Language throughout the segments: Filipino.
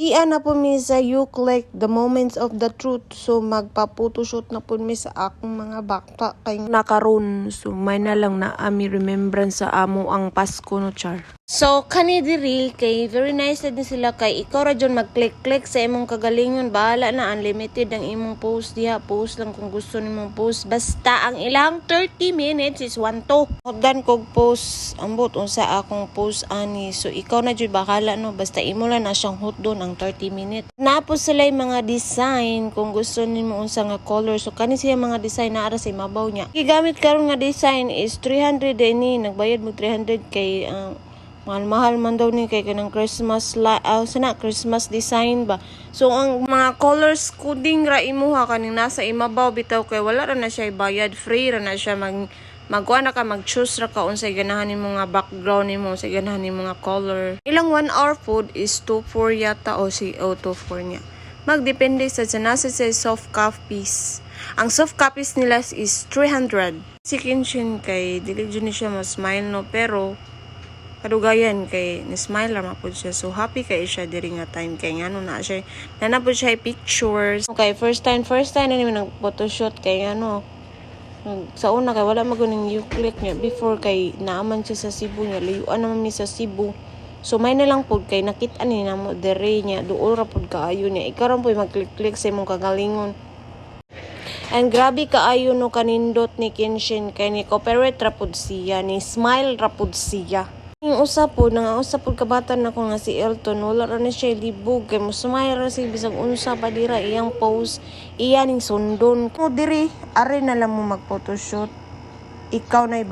Iyan na po mi sa You Click the Moments of the Truth. So magpa-photoshoot na po mi sa akong mga bata kay nakaroon. So may na lang na ami remembrance sa amo ang Pasko no char. So kani diri kay very nice din sila kay ikaw ra dyon mag-click sa imong kagalingon, bahala na, unlimited ang imong post diha, post lang kung gusto nimong post, basta ang ilang 30 minutes is 1 to. Hagdan kog post ambot unsa akong post ani. So ikaw na jud bahala no, basta imo lang na siyang hotdon ang 30 minutes. Napo sila mga design kung gusto nimo unsa nga color. So kani siya mga design na ara sa imabaw niya. Gigamit karon nga design is 300 ni, nagbayad mo 300 kay mahal man daw ni kay kanang Christmas Christmas design ba. So ang mga colors coding ra imuha kaning nasa imabaw bitaw kay wala ra na siya bayad, free ra na siya magkuha na ka, mag-choose ra ka unsay ganahan nimo nga background nimo, unsay ganahan nimo nga color. Ilang 1 hour food is 2.4 yata o si 2.4 niya. Magdepende sa nasa sa soft copies. Ang soft copies nila is 300. Si Kenshin kay dili jud ni siya ma-smile no, pero kadugayan kay ni-smile ra mapud siya. So happy kay siya diri nga time kay ngano na siya nanapod siya pictures. Okay, first time na nimo nag photoshoot kay ano sa una kay wala maguning You Click niya before kay naaman siya sa Cebu niya, layuan naman mi sa Cebu. So may na lang pod kay nakita ni namo dere niya duol ra pod kaayo niya, ikaw ra pod mag-click sa imong kagalingon. And grabe kaayo no kanindot ni Kenshin kay ni cooperate ra pod siya, ni smile ra pod siya. Yung usapod kabatan ako nga si Elton, wala ra na siya libog kay mo sumay ra si bisag unsa pa dira iyang post, iya ning sundon mo diri ari na lang mo mag photoshoot. Ikaw na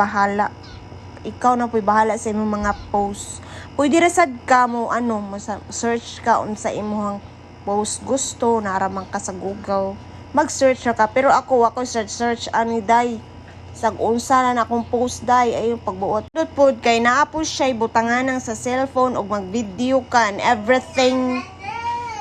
po'y bahala sa imong mga post. Pwede ra sad ka mo search ka unsa imong post gusto, naraman ka sa Google, mag-search ra ka, pero ako search ani day sag unsa na akong post day ayo pagbuot pod kay naapos siya butanganan sa cellphone og mag-video ka and everything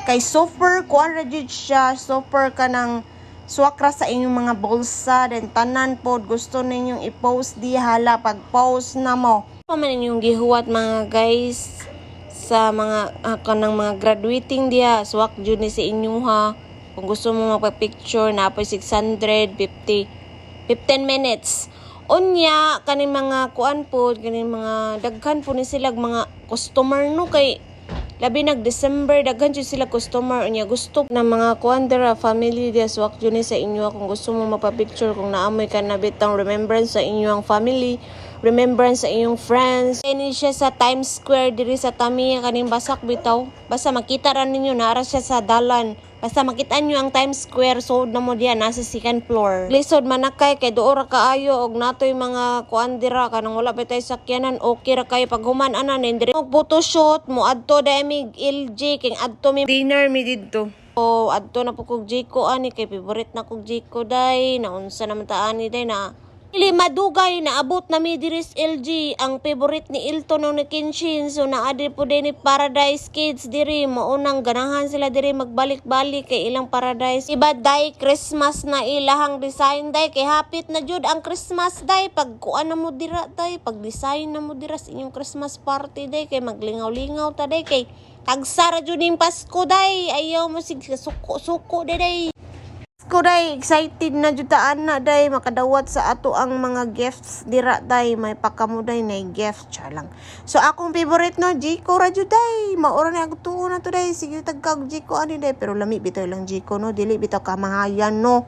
kay super kuan ra jud siya, super ka ng swakra sa inyong mga bulsa, then tanan pod gusto ninyong i-post di hala pag post na mo pa man inyong gihuwat mga guys sa mga kanang mga graduating diha, swak jud ni sa inyo ha. Kung gusto mo magpa-picture na po 650 15 minutes. Unya kaning mga kuan po, kaning mga daghan po ni sila mga customer no, kay labi nag December daghan jud sila customer. Unya gusto na mga kuan dira family dia swak jud ni sa inyo kung gusto mo mapa-picture, kung naamoy ka na bitang remembrance sa inyong family, remembrance sa inyong friends. Ini siya sa Times Square diri sa Tamiya kaning basak bitaw. Basta makita ra ninyo naara siya sa dalan. Basta makita nyo ang Times Square, sood na mo diyan nasa second floor. Lisod manakay kay duo ra kaayo og natoy mga kuan dira kanang wala pa tay sakyanan, okay ra kayo pag human ana nindiri og photoshoot mo adto dai mig LG king adto mi dinner mi didto. O adto na po kog Jiko ani kay favorite na kog Jiko day, naunsa naman ta ani day na ili madugay na abot na mi diris LG ang favorite ni Elton ni Kenshin. So naadi po din ni Paradise Kids diri, maunang ganahan sila diri magbalik-balik kay ilang Paradise. Iba day Christmas na ilahang design day kay hapit na jud ang Christmas day, pag kuan na mo dira day, pag design na mo dira sa inyong Christmas party day kay maglingaw-lingaw ta day kay tagsara jud ning Pasko day, ayaw mo sig suko day. Ko day excited na jud ta ana day makadawat sa ato ang mga gifts dira day, may pakamuday na gift cha lang. So akong favorite no Jiko ra jud day, maura ni ako tuon na to day, sige tagkag Jiko ani day, pero lami bitaw lang Jiko no, dili bitaw kamahayan no.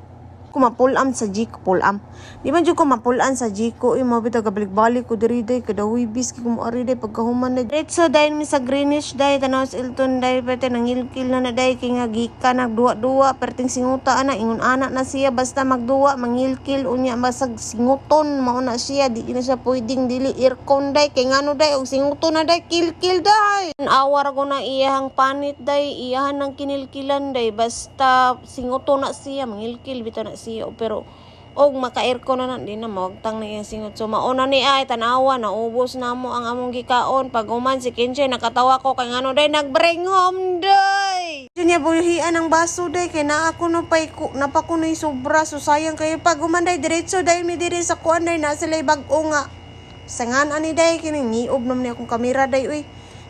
Ko mapulam sa Jiko, pulam. Di man jud ko mapulan sa Jiko, mo bitaw gabalik-balik ko diri day kada wibis ki ko mo ari day pagkahuman day. Diretso day mi sa Greenish day, tanaw sa Elton day, pete nangilkil na day kay nga gika nagduwa-duwa perting singuta ana ingon ana na siya, basta magduwa mangilkil unya basag singuton mao na siya, di na siya pwedeng dili aircon day kay ngano day og singuton na day kilkil day. Awar ko na iyahang panit day, iyahan ng kinilkilan day, basta singuton na siya mangilkil bitaw na siya, pero og maka-aircon na di na mawagtang na iyang singot. So mauna ni ay tanawa na ubos na mo ang among gikaon. Pag uman si Kenshin nakatawa ko kay ngano day nag-bring home day. Dinya buhian ang baso day kay naa ko no pay napakunoy sobra, so sayang kayo pag uman day diretso day mi diri sa kuan day na sila bag-o nga sangan ani day kini niob naman ni akong kamera day uy.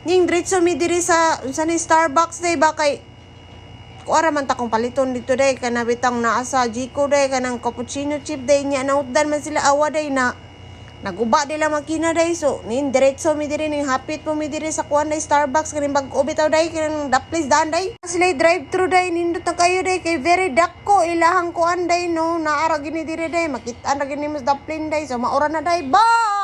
Ning diretso mi diri sa ni Starbucks day ba kay kuara man ta kong paliton dito day kana bitang naa sa Jico day kanang cappuccino chip day nya nautdan man sila awa day na naguba nila makina day so nin diretso mi diri ning hapit mo mi diri sa kuan day Starbucks kaning bag-o bitaw day kanang daplis daan day sila drive thru day nindot na kayo day kay very dakko ilahang kuan day no naara gini diri day makita ra gini mas daplin day so maura na day bye.